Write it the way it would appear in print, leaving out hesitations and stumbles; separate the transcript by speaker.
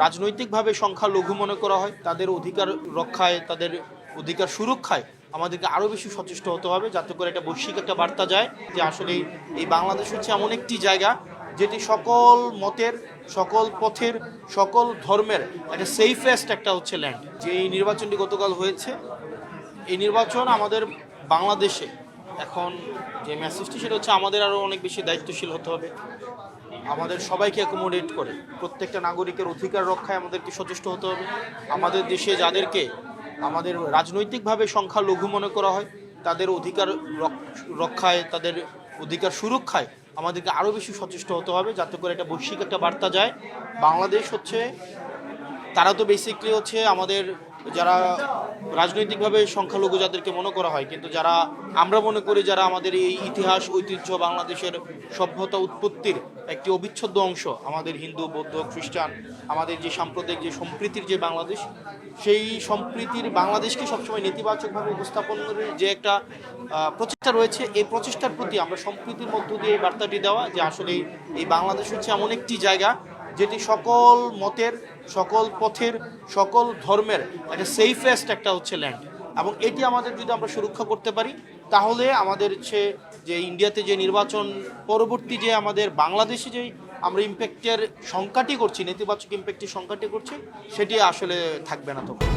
Speaker 1: রাজনৈতিকভাবে সংখ্যালঘু মনে করা হয়, তাদের অধিকার রক্ষায়, তাদের অধিকার সুরক্ষায় আমাদেরকে আরও বেশি সচেষ্ট হতে হবে, যাতে করে এটা বৈশ্বিক একটা বার্তা যায় যে আসলে এই বাংলাদেশ হচ্ছে এমন একটি জায়গা যেটি সকল মতের, সকল পথের, সকল ধর্মের একটা সেফেস্ট একটা হচ্ছে ল্যান্ড। যে এই নির্বাচনটি গতকাল হয়েছে, এই নির্বাচন আমাদের বাংলাদেশে এখন যে মেসেজটি সেটা হচ্ছে আমাদের আরও অনেক বেশি দায়িত্বশীল হতে হবে, আমাদের সবাইকে অ্যাকোমোডেট করে প্রত্যেকটা নাগরিকের অধিকার রক্ষায় আমাদেরকে সচেষ্ট হতে হবে। আমাদের দেশে যাদেরকে আমাদের রাজনৈতিকভাবে সংখ্যালঘু মনে করা হয়, তাদের অধিকার রক্ষায়, তাদের অধিকার সুরক্ষায় আমাদেরকে আরও বেশি সচেষ্ট হতে হবে, যাতে করে এটা বৈশ্বিক একটা বার্তা যায়। বাংলাদেশ হচ্ছে, তারা তো বেসিকলি হচ্ছে আমাদের যারা রাজনৈতিকভাবে সংখ্যালঘু যাদেরকে মনে করা হয়, কিন্তু যারা আমরা মনে করি যারা আমাদের এই ইতিহাস ঐতিহ্য বাংলাদেশের সভ্যতা উৎপত্তির একটি অবিচ্ছেদ্য অংশ, আমাদের হিন্দু বৌদ্ধ খ্রিস্টান, আমাদের যে সাম্প্রদায়িক যে সম্প্রীতির যে বাংলাদেশ, সেই সম্প্রীতির বাংলাদেশকে সবসময় নেতিবাচকভাবে উপস্থাপনের যে একটা প্রচেষ্টা রয়েছে, এই প্রচেষ্টার প্রতি আমরা সম্প্রীতির মধ্য দিয়ে এই বার্তাটি দেওয়া যে আসলে এই বাংলাদেশ হচ্ছে এমন একটি জায়গা যেটি সকল মতের, সকল পথের, সকল ধর্মের একটা সেফেস্ট একটা হচ্ছে ল্যান্ড। এবং এটি আমাদের যদি আমরা সুরক্ষা করতে পারি, তাহলে আমাদের হচ্ছে যে ইন্ডিয়াতে যে নির্বাচন পরবর্তী যে আমাদের বাংলাদেশে যে আমরা ইম্প্যাক্টের সংখ্যাটি করছি, নেতিবাচক ইম্প্যাক্টের সংখ্যাটি করছি, সেটি আসলে থাকবে না তখন।